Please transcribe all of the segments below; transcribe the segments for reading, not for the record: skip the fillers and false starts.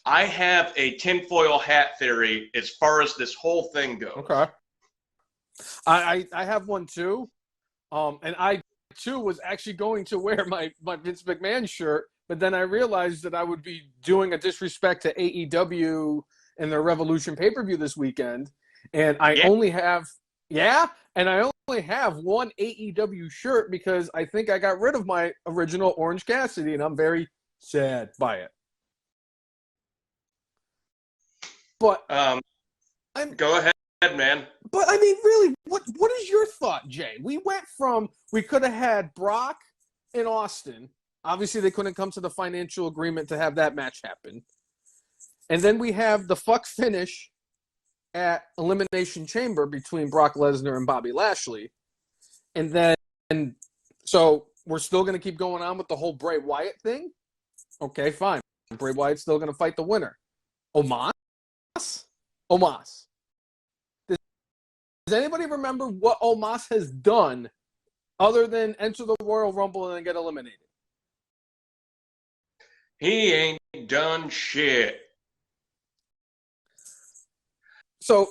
I have a tinfoil hat theory as far as this whole thing goes. Okay. I have one too. And I too was actually going to wear my Vince McMahon shirt, but then I realized that I would be doing a disrespect to AEW and their Revolution pay-per-view this weekend. And I only have one AEW shirt because I think I got rid of my original Orange Cassidy, and I'm very sad by it. But go ahead, man. But I mean, really, what is your thought, Jay? We could have had Brock and Austin. Obviously, they couldn't come to the financial agreement to have that match happen. And then we have the fuck finish at Elimination Chamber between Brock Lesnar and Bobby Lashley. And then, so we're still going to keep going on with the whole Bray Wyatt thing? Okay, fine. Bray Wyatt's still going to fight the winner. Omos? Does anybody remember what Omos has done other than enter the Royal Rumble and then get eliminated? He ain't done shit. So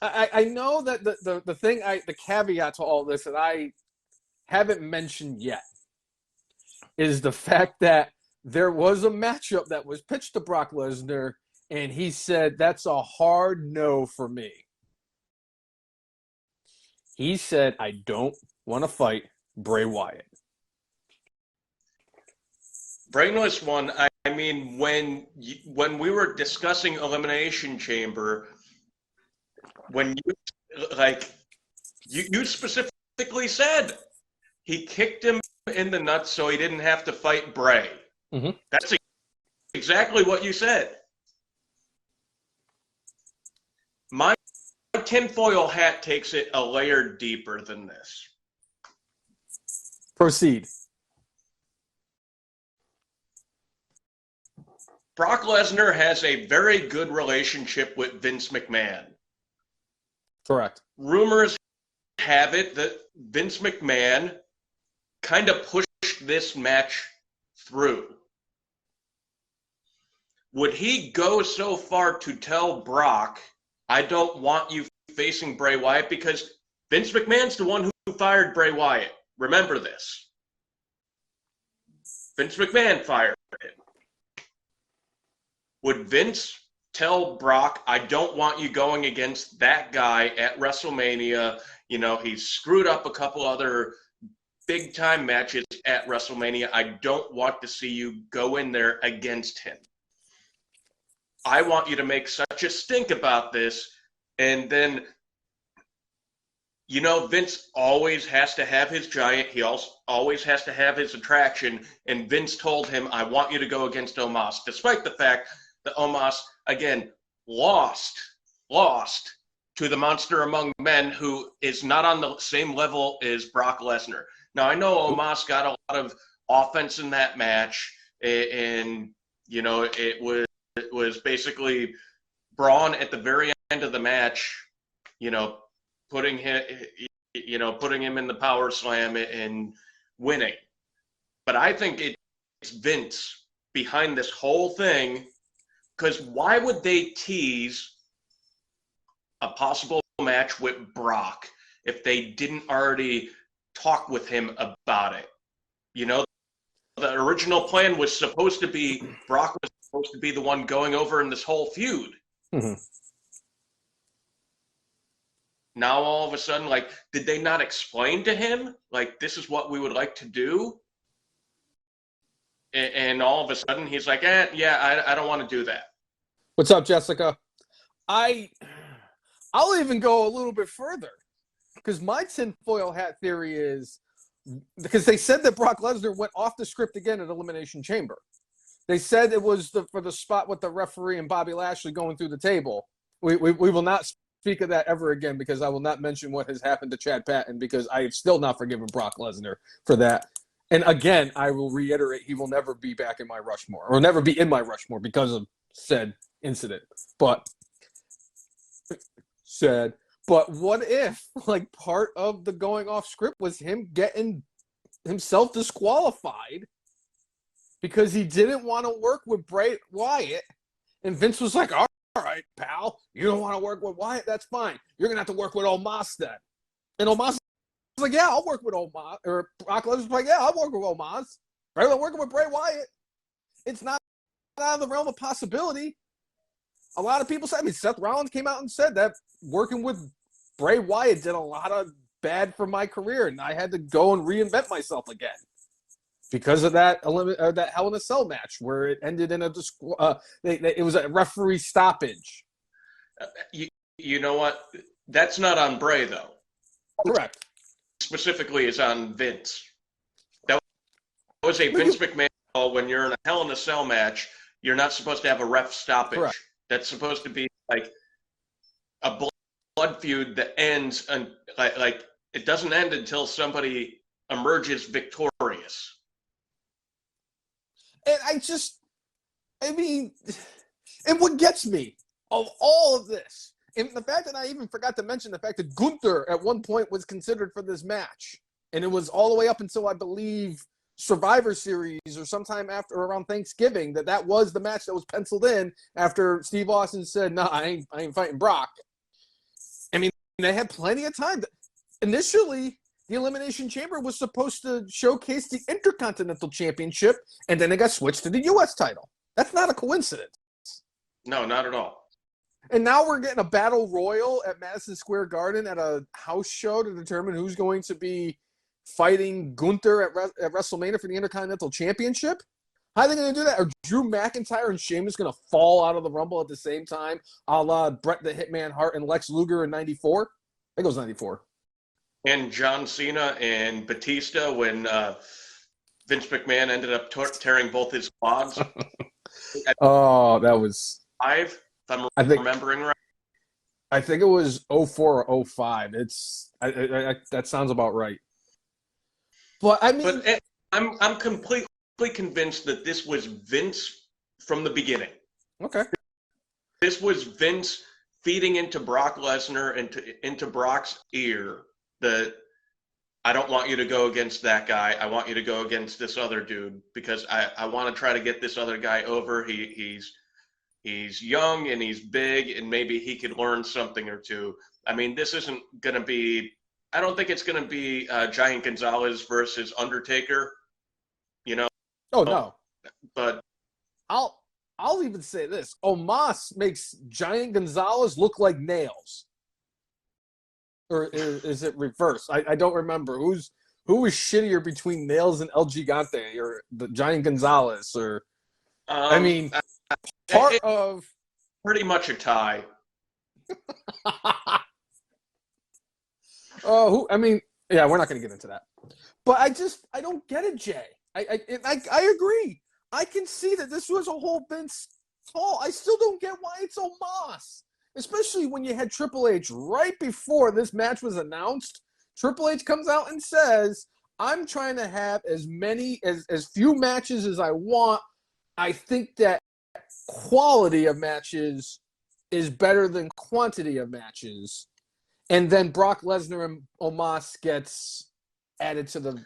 I know that the caveat to all this that I haven't mentioned yet is the fact that there was a matchup that was pitched to Brock Lesnar, and he said, that's a hard no for me. He said, I don't want to fight Bray Wyatt. Brainless one, I mean, when we were discussing Elimination Chamber, when you specifically said he kicked him in the nuts so he didn't have to fight Bray. Mm-hmm. That's exactly what you said. My tinfoil hat takes it a layer deeper than this. Proceed. Brock Lesnar has a very good relationship with Vince McMahon. Correct. Rumors have it that Vince McMahon kind of pushed this match through. Would he go so far to tell Brock, I don't want you facing Bray Wyatt? Because Vince McMahon's the one who fired Bray Wyatt. Remember this. Vince McMahon fired him. Would Vince tell Brock, I don't want you going against that guy at WrestleMania? You know, he's screwed up a couple other big-time matches at WrestleMania. I don't want to see you go in there against him. I want you to make such a stink about this. And then, you know, Vince always has to have his giant. He also always has to have his attraction. And Vince told him, I want you to go against Omos, despite the fact that Omos, again, lost to the monster among men who is not on the same level as Brock Lesnar. Now, I know Omos got a lot of offense in that match, and, you know, it was basically Braun at the very end of the match, you know, putting him in the power slam and winning. But I think it's Vince behind this whole thing, because why would they tease a possible match with Brock if they didn't already talk with him about it? You know, the original plan was supposed to be Brock was supposed to be the one going over in this whole feud. Mm-hmm. Now all of a sudden, like, did they not explain to him, like, this is what we would like to do? And all of a sudden he's like, yeah, I don't want to do that. What's up, Jessica? I'll even go a little bit further, because my tinfoil hat theory is, because they said that Brock Lesnar went off the script again at Elimination Chamber. They said it was for the spot with the referee and Bobby Lashley going through the table. We will not speak of that ever again, because I will not mention what has happened to Chad Patton, because I have still not forgiven Brock Lesnar for that. And again, I will reiterate, he will never be back in my Rushmore, or never be in my Rushmore because of said incident. But what if, like, part of the going off script was him getting himself disqualified because he didn't want to work with Bray Wyatt. And Vince was like, all right, pal, you don't want to work with Wyatt? That's fine. You're going to have to work with Omos then. And Omos was like, yeah, I'll work with Omos. Or Brock Lesnar was like, yeah, I'll work with Omos. Rather than working with Bray Wyatt. It's not out of the realm of possibility. A lot of people said, I mean, Seth Rollins came out and said that working with Bray Wyatt did a lot of bad for my career, and I had to go and reinvent myself again because of that Hell in a Cell match where it ended in it was a referee stoppage. You know what? That's not on Bray, though. Correct. Specifically, is on Vince. That was a Vince McMahon call. When you're in a Hell in a Cell match, you're not supposed to have a ref stoppage. Correct. That's supposed to be like a blood feud that ends, and like it doesn't end until somebody emerges victorious. And and what gets me of all of this, and the fact that I even forgot to mention the fact that Gunther at one point was considered for this match, and it was all the way up until I believe Survivor Series or sometime after around Thanksgiving that was the match that was penciled in after Steve Austin said, "No, I ain't fighting Brock." I mean, they had plenty of time. Initially, the Elimination Chamber was supposed to showcase the Intercontinental Championship, and then it got switched to the U.S. title. That's not a coincidence. No, not at all. And now we're getting a battle royal at Madison Square Garden at a house show to determine who's going to be fighting Gunther at WrestleMania for the Intercontinental Championship. How are they going to do that? Are Drew McIntyre and Sheamus going to fall out of the Rumble at the same time, a la Bret the Hitman Hart and Lex Luger in '94? I think it was '94. And John Cena and Batista when Vince McMahon ended up tearing both his quads. Oh, that was 5, if I'm remembering right. I think it was 04 or 05. That sounds about right. But I mean, I'm completely convinced that this was Vince from the beginning. Okay. This was Vince feeding into Brock Lesnar into Brock's ear that I don't want you to go against that guy. I want you to go against this other dude because I want to try to get this other guy over. He's young and he's big and maybe he could learn something or two. I mean, this isn't going to be – I don't think it's going to be Giant Gonzalez versus Undertaker, you know. Oh, no. But I'll even say this. Omos makes Giant Gonzalez look like Nails. Or is it reversed? I don't remember. Who was shittier between Nails and El Gigante or the Giant Gonzalez? Or I mean, part of pretty much a tie. Oh, I mean, yeah, we're not going to get into that. But I don't get it, Jay. I agree. I can see that this was a whole Vince call. I still don't get why it's Omos. Especially when you had Triple H right before this match was announced. Triple H comes out and says, I'm trying to have as few matches as I want. I think that quality of matches is better than quantity of matches. And then Brock Lesnar and Omos gets added to the